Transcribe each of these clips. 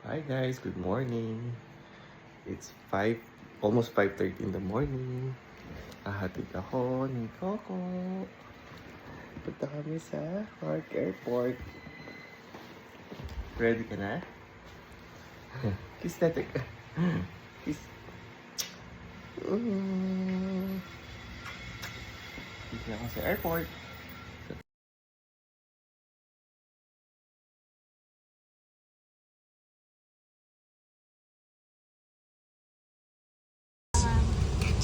Hi guys, good morning. It's 5, almost 5:30 in the morning. Ahatid ako ni Coco. Punta kami sa Clark Airport. Ready ka na? Kiss natin. Kiss. Kiss na ako sa airport.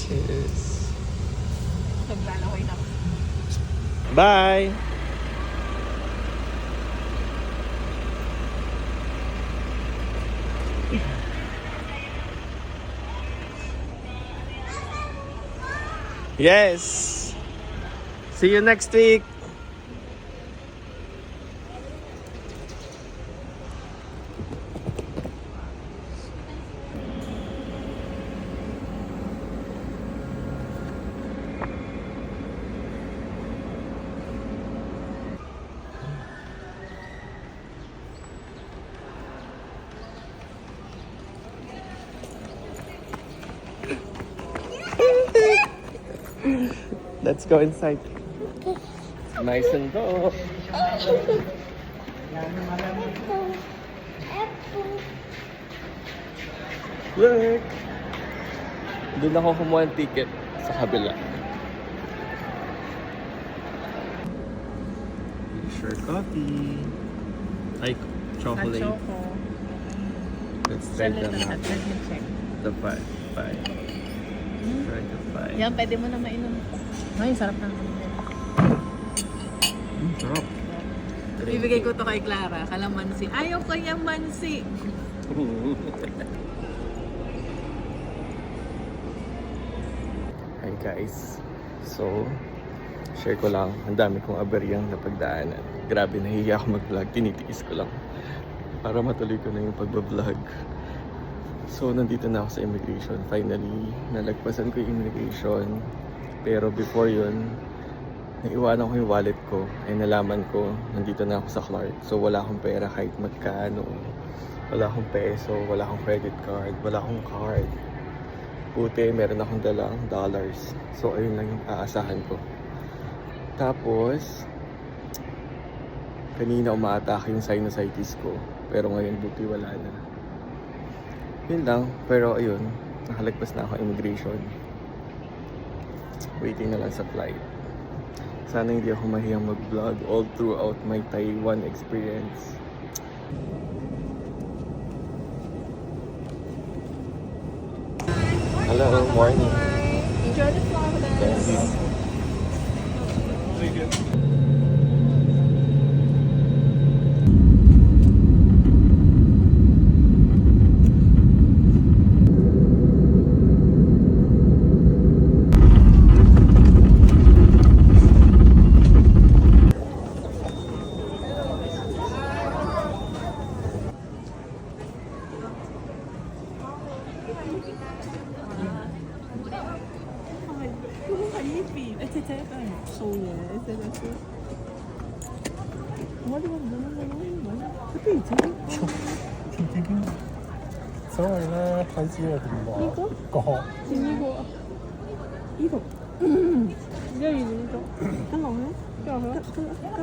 Cheers. Naglalaway na ako. Bye! Yes! See you next week! Let's go inside. Nice and go. Look! Doon ako kumuha ng ticket sa kabila. Sure coffee. Ay, chocolate. Choco. Let's try the Let me check. The pie. Try the pie. Yan, pwede mo na mainom. Ay, sarap ng Sarap. Bibigay ko to kay Clara. Kalamansi. Ayaw ko yung mansi. Hi guys. So, share ko lang. Ang dami kong aberyang napagdaanan. Grabe, nahihiya ako mag-vlog. Tinitiis ko lang. Para matuloy ko na yung pagbablog. So, nandito na ako sa immigration. Finally, nalagpasan ko yung immigration. Pero before yun, naiwanan ko yung wallet ko. Ay nalaman ko, nandito na ako sa Clark. So, wala akong pera kahit magkano. Wala akong peso, wala akong credit card, wala akong card. Puti, meron akong dalang dollars. So, ayun lang yung aasahan ko. Tapos, kanina umaatake yung sinusitis ko. Pero ngayon, buti wala na. Yun lang. Pero ayun, nakalagpas na ako immigration. Waiting na lang sa flight. Sana hindi ako mahiyang mag-vlog all throughout my Taiwan experience. Hello, morning. Enjoy the flowers. Thank you.所以咧睇自己嘅電話講。呢度，而家要呢度，跟落去，跟落去，跟。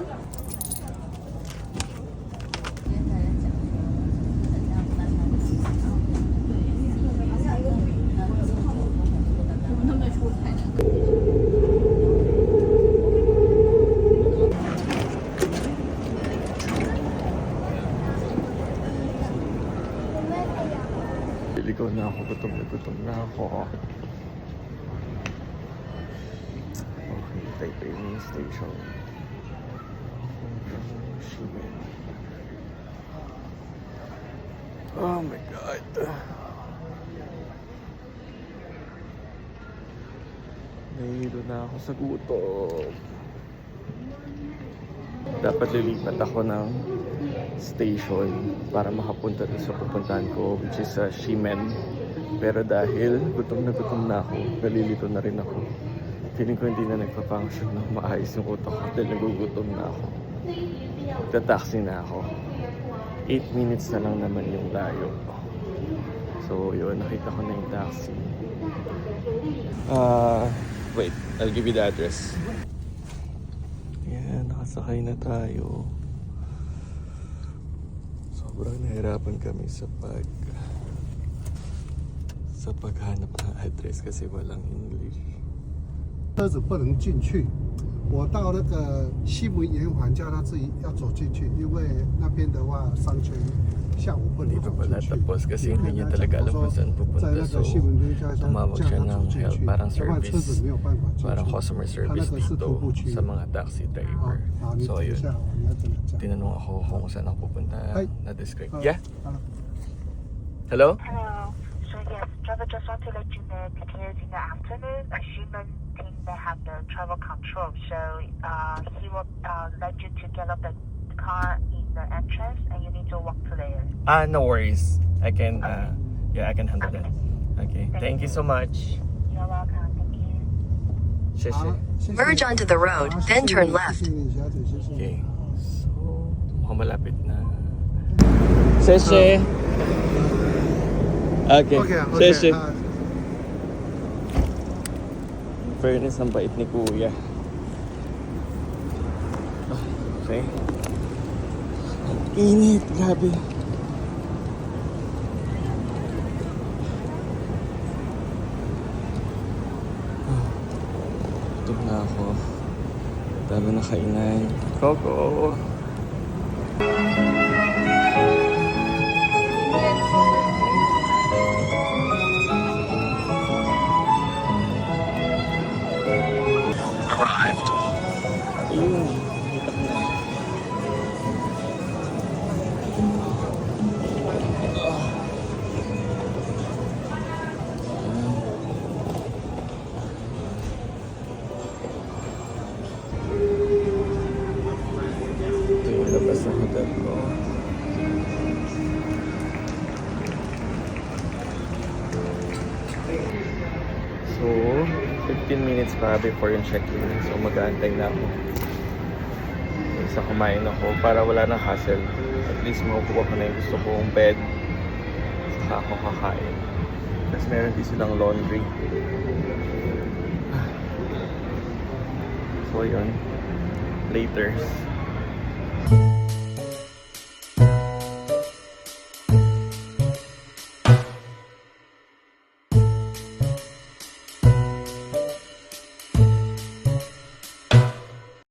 Ligaw na ako, gutom na ako. Okay, Taipei main station. Oh my God. Nahihilo na ako sa gutom. Dapat lilipat ako ng station para makapunta doon sa pupuntahan ko, which is sa Ximen. Pero dahil gutom na ako, nalilito na rin ako. Feeling ko hindi na nagpa-function ng maayos yung utak ko dahil nagugutom na ako. Magta-taxi na ako. 8 minutes na lang naman yung layo. So yun, nakita ko na yung taxi. Wait, I'll give you the address. Yan, nakasakay na tayo. Sobrang nahirapan kami sa paghanap ng address kasi walang English. 车子不能进去。我到那个西门圆环，叫他自己要走进去，因为那边的话商圈下午不能 Dito 走 pala 进去。 tapos kasi hindi niya talaga alam kung saan 在 pupunta. 那 So 个西门町叫他 tumawag 叫 siya 他走 ng 进 help, 去， parang 要不然车 service, 子没有办法进 parang 去。 customer 他 service 那个是徒 dito 步区 sa。mga taxi 好 driver. 好，你 So 等一 yun, 下，你要怎么讲？ tinanong ako kung saan ako pupunta. Ay. Na-describe. 好 Yeah? 好了。 Hello? Hello. So yes, driver just want to let you know because in the afternoon, a human team they have the travel control. So he will let you to get off the car in the entrance, and you need to walk to there. No worries. I can, I can handle that. Okay. Thank you so much. You're welcome. Thank you. 谢谢。好，谢谢。 Merge onto the road, 好，谢 then 谢 turn 你 left. 谢谢你，小姐，谢谢。 Okay. So, mukhang malapit na. Seshe. Okay. OK Seshe. OK， Fairness, ang bait ni Kuya. Okay. Init, grabe. Gutom na ako. Dami na kainan. Coco! Arrived. Ayun, nakita ko na. Ito yung labas ng hotel ko. So, 15 minutes pa before yung check-in. So, mag-aantay na ako. Isa kumain ako para wala nang hassle. At least makukuha ko na yung gusto kong bed. Saka ako kakain. Tapos meron din silang laundry. So, yun. Later.